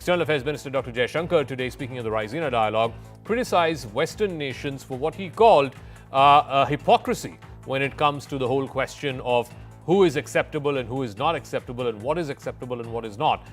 External Affairs Minister Dr. Jaishankar, today speaking at the Raisina Dialogue, criticized Western nations for what he called a hypocrisy when it comes to the whole question of who is acceptable and who is not acceptable and what is acceptable and what is not.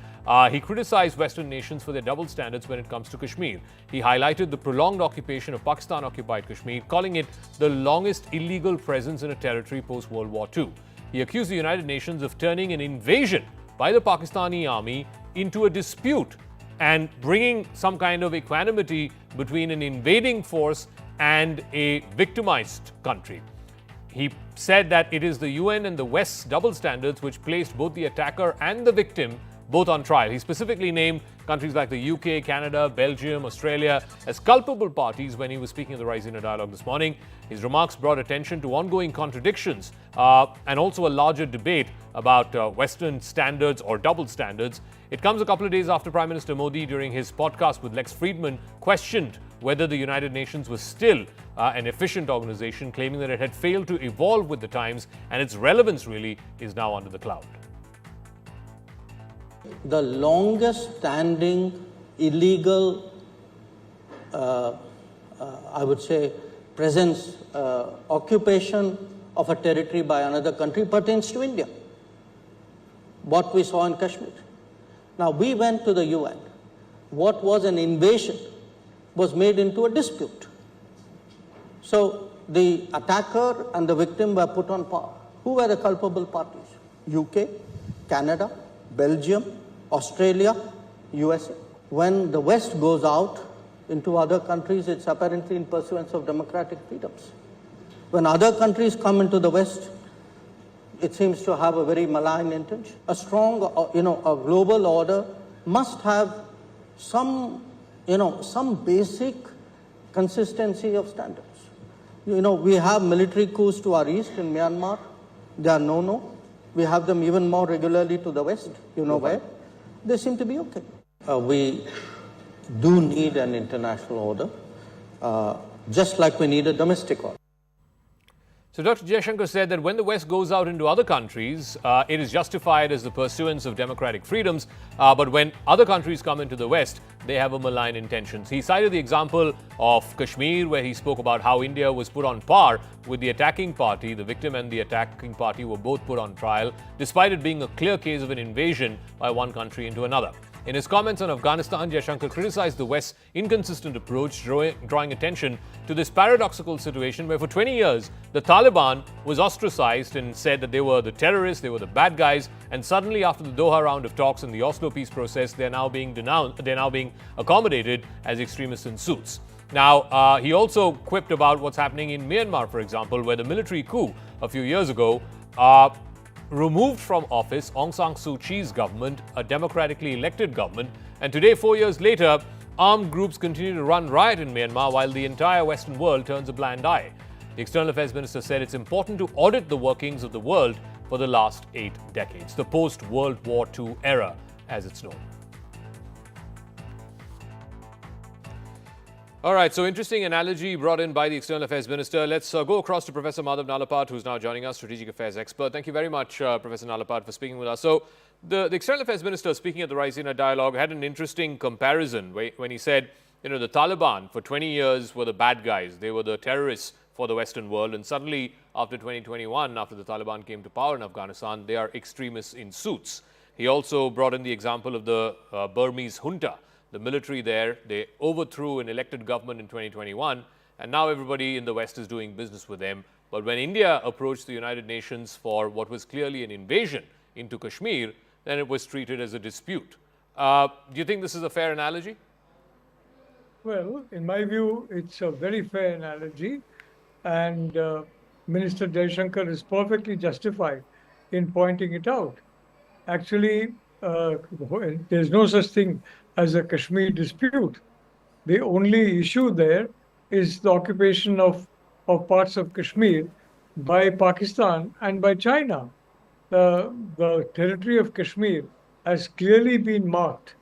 He criticized Western nations for their double standards when it comes to Kashmir. He highlighted the prolonged occupation of Pakistan-occupied Kashmir, calling it the longest illegal presence in a territory post-World War II. He accused the United Nations of turning an invasion by the Pakistani army into a dispute and bringing some kind of equanimity between an invading force and a victimized country. He said that it is the UN and the West's double standards which placed both the attacker and the victim both on trial. He specifically named countries like the UK, Canada, Belgium, Australia as culpable parties when he was speaking at the Raisina Dialogue this morning. His remarks brought attention to ongoing contradictions and also a larger debate about Western standards or double standards. It comes a couple of days after Prime Minister Modi, during his podcast with Lex Friedman, questioned whether the United Nations was still an efficient organization, claiming that it had failed to evolve with the times and its relevance really is now under the cloud. The longest standing illegal, I would say, presence, occupation of a territory by another country pertains to India. What we saw in Kashmir. Now, we went to the UN. What was an invasion was made into a dispute. So, the attacker and the victim were put on par. Who were the culpable parties? UK, Canada, Belgium, Australia, USA. When the West goes out into other countries, it's apparently in pursuance of democratic freedoms. When other countries come into the West, it seems to have a very malign intention. A strong, a global order must have some basic consistency of standards. We have military coups to our east in Myanmar. They are no-no. We have them even more regularly to the west, where. They seem to be okay. We do need an international order, just like we need a domestic order. So Dr. Jaishankar said that when the West goes out into other countries, it is justified as the pursuance of democratic freedoms. But when other countries come into the West, they have a malign intentions. He cited the example of Kashmir, where he spoke about how India was put on par with the attacking party. The victim and the attacking party were both put on trial, despite it being a clear case of an invasion by one country into another. In his comments on Afghanistan, Jaishankar criticized the West's inconsistent approach, drawing attention to this paradoxical situation where for 20 years, the Taliban was ostracized and said that they were the terrorists, they were the bad guys, and suddenly after the Doha round of talks and the Oslo peace process, they're now being accommodated as extremists in suits. Now, he also quipped about what's happening in Myanmar, for example, where the military coup a few years ago removed from office Aung San Suu Kyi's government, a democratically elected government, and today, 4 years later, armed groups continue to run riot in Myanmar while the entire Western world turns a blind eye. The External Affairs Minister said it's important to audit the workings of the world for the last 8 decades, the post-World War II era, as it's known. All right, so interesting analogy brought in by the External Affairs Minister. Let's go across to Professor Madhav Nalapat, who's now joining us, Strategic Affairs expert. Thank you very much, Professor Nalapat, for speaking with us. So, the External Affairs Minister, speaking at the Raisina Dialogue, had an interesting comparison when he said, the Taliban for 20 years were the bad guys. They were the terrorists for the Western world. And suddenly, after 2021, after the Taliban came to power in Afghanistan, they are extremists in suits. He also brought in the example of the Burmese junta. The military there, they overthrew an elected government in 2021, and now everybody in the West is doing business with them. But when India approached the United Nations for what was clearly an invasion into Kashmir, then it was treated as a dispute. Do you think this is a fair analogy? Well, in my view, it's a very fair analogy, and Minister Jaishankar is perfectly justified in pointing it out. Actually, there's no such thing as a Kashmir dispute. The only issue there is the occupation of parts of Kashmir by Pakistan and by China. The territory of Kashmir has clearly been marked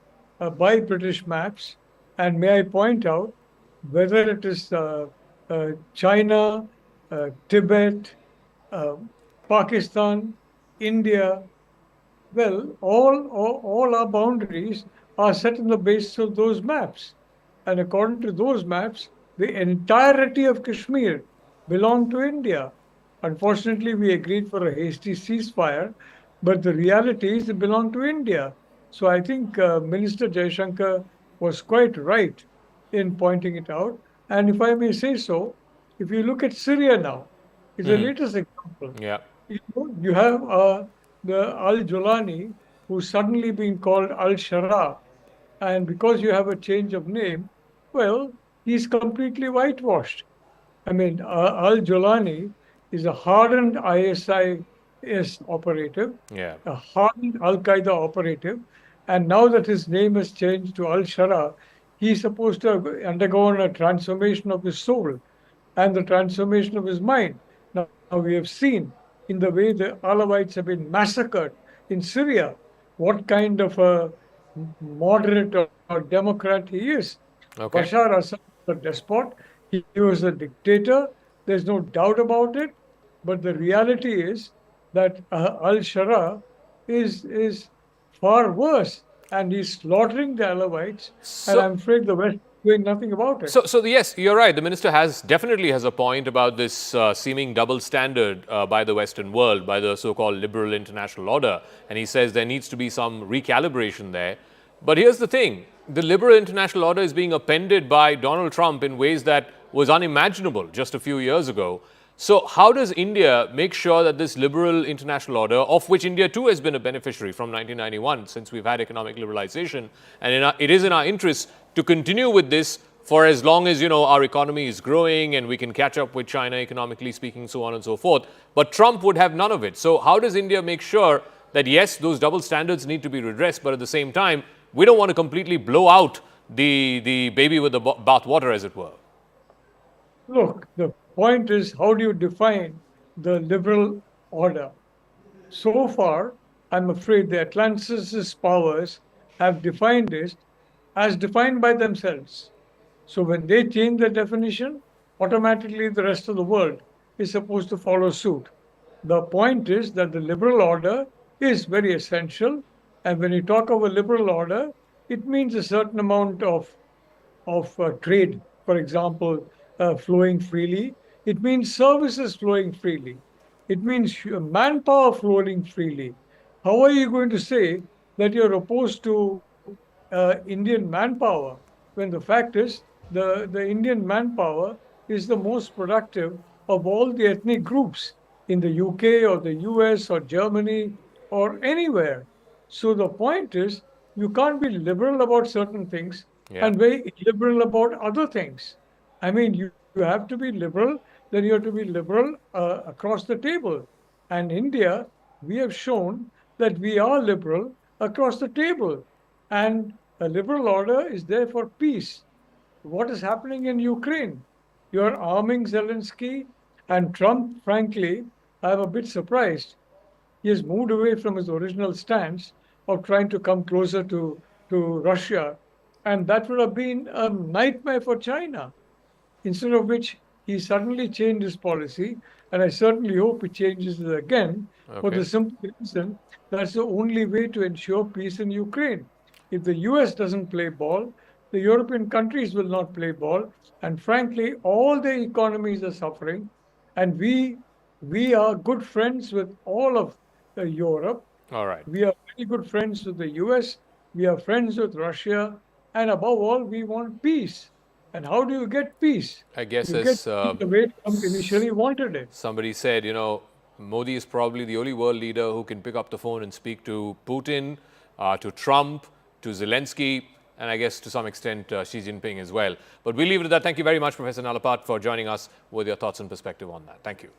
by British maps, and may I point out, whether it is China, Tibet, Pakistan, India, well, all our boundaries are set on the basis of those maps. And according to those maps, the entirety of Kashmir belonged to India. Unfortunately, we agreed for a hasty ceasefire, but the reality is it belonged to India. So I think Minister Jaishankar was quite right in pointing it out. And if I may say so, if you look at Syria now, it's the latest example. Yeah. You have the Al Jolani, who's suddenly being called Al Shara, and because you have a change of name, well, he's completely whitewashed. I mean, Al Jolani is a hardened ISIS operative, Yeah. a hardened Al Qaeda operative, and now that his name has changed to Al Shara, he's supposed to have undergone a transformation of his soul and the transformation of his mind. Now we have seen in the way the Alawites have been massacred in Syria what kind of a moderate or democrat he is. Okay. Bashar Assad was a despot. He was a dictator. There's no doubt about it. But the reality is that Al Shara is far worse, and he's slaughtering the Alawites. And I'm afraid the West is doing nothing about it. So yes, you're right. The minister definitely has a point about this seeming double standard by the Western world, by the so-called liberal international order. And he says there needs to be some recalibration there. But here's the thing. The liberal international order is being appended by Donald Trump in ways that was unimaginable just a few years ago. So how does India make sure that this liberal international order, of which India too has been a beneficiary from 1991, since we've had economic liberalization, and it is in our interest to continue with this for as long as, our economy is growing and we can catch up with China economically speaking, so on and so forth. But Trump would have none of it. So how does India make sure that, yes, those double standards need to be redressed, but at the same time, we don't want to completely blow out the baby with the bathwater, as it were? Look, the point is, how do you define the liberal order? So far, I'm afraid the Atlanticist powers have defined it as defined by themselves. So when they change the definition, automatically the rest of the world is supposed to follow suit. The point is that the liberal order is very essential. And when you talk of a liberal order, it means a certain amount of trade, for example, flowing freely. It means services flowing freely. It means manpower flowing freely. How are you going to say that you're opposed to Indian manpower when the fact is the Indian manpower is the most productive of all the ethnic groups in the UK or the US or Germany or anywhere? So the point is, you can't be liberal about certain things and very illiberal about other things. I mean, you have to be liberal, then you have to be liberal across the table. And India, we have shown that we are liberal across the table. And a liberal order is there for peace. What is happening in Ukraine? You're arming Zelensky, and Trump, frankly, I'm a bit surprised. He has moved away from his original stance of trying to come closer to Russia. And that would have been a nightmare for China. Instead of which, he suddenly changed his policy. And I certainly hope he changes it again for the simple reason that's the only way to ensure peace in Ukraine. If the US doesn't play ball, the European countries will not play ball. And frankly, all their economies are suffering. And we are good friends with all of Europe. All right. We are very good friends with the US. We are friends with Russia. And above all, we want peace. And how do you get peace? I guess you as get the way Trump initially wanted it. somebody said, Modi is probably the only world leader who can pick up the phone and speak to Putin, to Trump, to Zelensky, and I guess to some extent Xi Jinping as well. But we'll leave it at that. Thank you very much, Professor Nalapat, for joining us with your thoughts and perspective on that. Thank you.